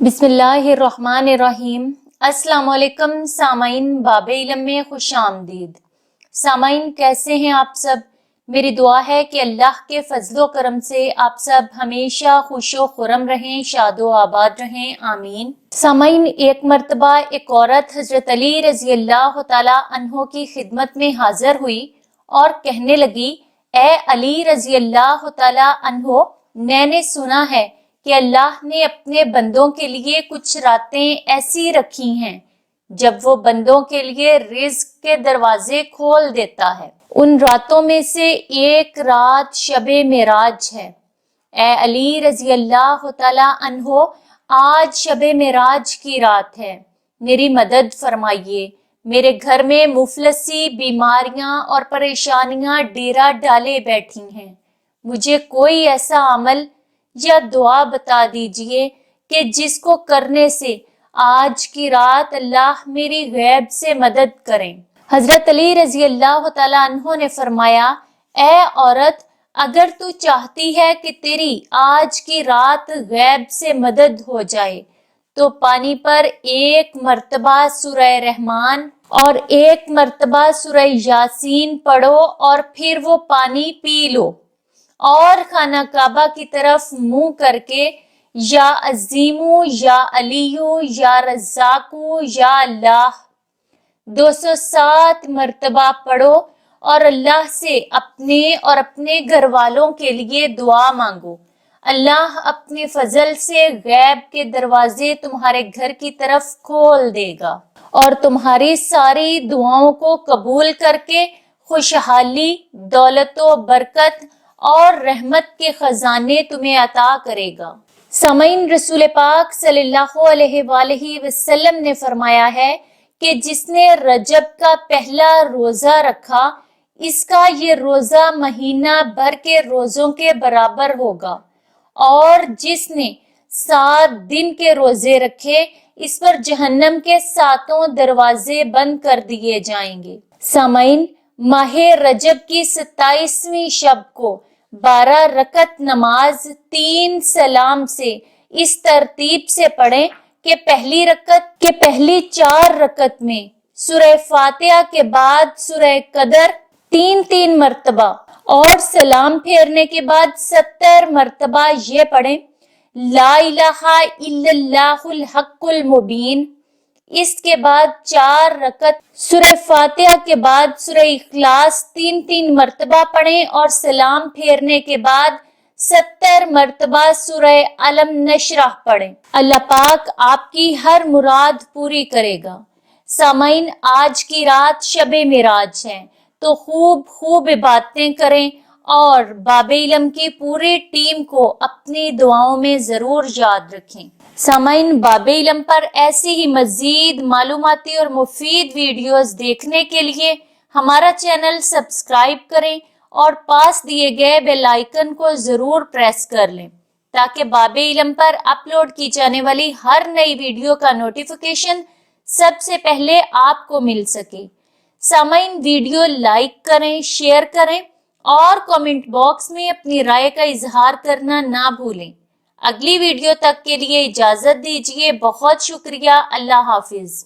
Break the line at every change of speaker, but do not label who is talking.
बिस्मिल्लाहिर्रहमानिर्रहीम। अस्सलाम वालेकुम सामाइन, बाबे इल्म में खुश आमदीद। सामाइन, कैसे हैं आप सब? मेरी दुआ है कि अल्लाह के फजलो करम से आप सब हमेशा खुशो खुरम रहें, शादो आबाद रहें, आमीन। सामाइन, एक मर्तबा एक औरत हजरत अली रजी अल्लाह तआला अन्हो की खिदमत में हाजिर हुई और कहने लगी, ए अली रजी अल्लाह तआला अन्हो, मैंने सुना है कि अल्लाह ने अपने बंदों के लिए कुछ रातें ऐसी रखी हैं जब वो बंदों के लिए रिज़्क के दरवाजे खोल देता है। उन रातों में से एक रात शबे मेराज है। ए अली रजी अल्लाह तआला अन्हो, आज शबे मेराज की रात है, मेरी मदद फरमाइए। मेरे घर में मुफलसी, बीमारियां और परेशानियां डेरा डाले बैठी हैं। मुझे कोई ऐसा अमल या दुआ बता दीजिए कि जिसको करने से आज की रात अल्लाह मेरी गैब से मदद करें। हजरत अली रजी अल्लाह तआला अन्हो ने फरमाया, ए औरत, अगर तू चाहती है कि तेरी आज की रात गैब से मदद हो जाए तो पानी पर एक मर्तबा सूरह रहमान और एक मर्तबा सूरह यासीन पढ़ो और फिर वो पानी पी लो और खाना काबा की तरफ मुंह करके या अजीमू, या अलियू, या रज़ाकू, या अल्लाह 207 मर्तबा पढ़ो और अल्लाह से अपने और अपने घर वालों के लिए दुआ मांगो। अल्लाह अपने फजल से गैब के दरवाजे तुम्हारे घर की तरफ खोल देगा और तुम्हारी सारी दुआओं को कबूल करके खुशहाली, दौलत व बरकत और रहमत के खजाने तुम्हें अता करेगा। सामईन, रसूल पाक सल्लल्लाहु अलैहि वसल्लम ने फरमाया है कि जिसने रजब का पहला रोजा रखा, इसका ये रोजा महीना भर के रोजों के बराबर होगा, और जिसने 7 दिन के रोजे रखे, इस पर जहन्नम के 7 दरवाजे बंद कर दिए जाएंगे। सामईन, माहे रजब की 27वीं शब को 12 रकत नमाज 3 सलाम से इस तरतीब से पढ़ें कि पहली 4 रकत में सूरह फातिहा के बाद सूरह कदर 3-3 मर्तबा और सलाम फेरने के बाद 70 मर्तबा ये पढ़ें, ला इलाहा इल्लल्लाहुल हक्कुल मुबीन। इसके बाद 4 रकत सूरह फातिहा के बाद सूरह इखलास 3-3 मर्तबा पढ़ें और सलाम फेरने के बाद 70 मर्तबा सूरह अलम नशरह पढ़ें। अल्लाह पाक आपकी हर मुराद पूरी करेगा। सामाइन, आज की रात शबे मेराज है, तो खूब खूब इबादतें करें और बाबे इल्म की पूरी टीम को अपनी दुआओं में जरूर याद रखें। सामाइन, बाबे इल्म पर ऐसी ही मजीद मालूमाती और मुफीद वीडियोस देखने के लिए हमारा चैनल सब्सक्राइब करें और पास दिए गए बेल आइकन को जरूर प्रेस कर लें ताकि बाबे इल्म पर अपलोड की जाने वाली हर नई वीडियो का नोटिफिकेशन सबसे पहले आपको मिल सके। सामाइन, वीडियो लाइक करें, शेयर करें और कमेंट बॉक्स में अपनी राय का इजहार करना ना भूलें। अगली वीडियो तक के लिए इजाजत दीजिए। बहुत शुक्रिया। अल्लाह हाफिज।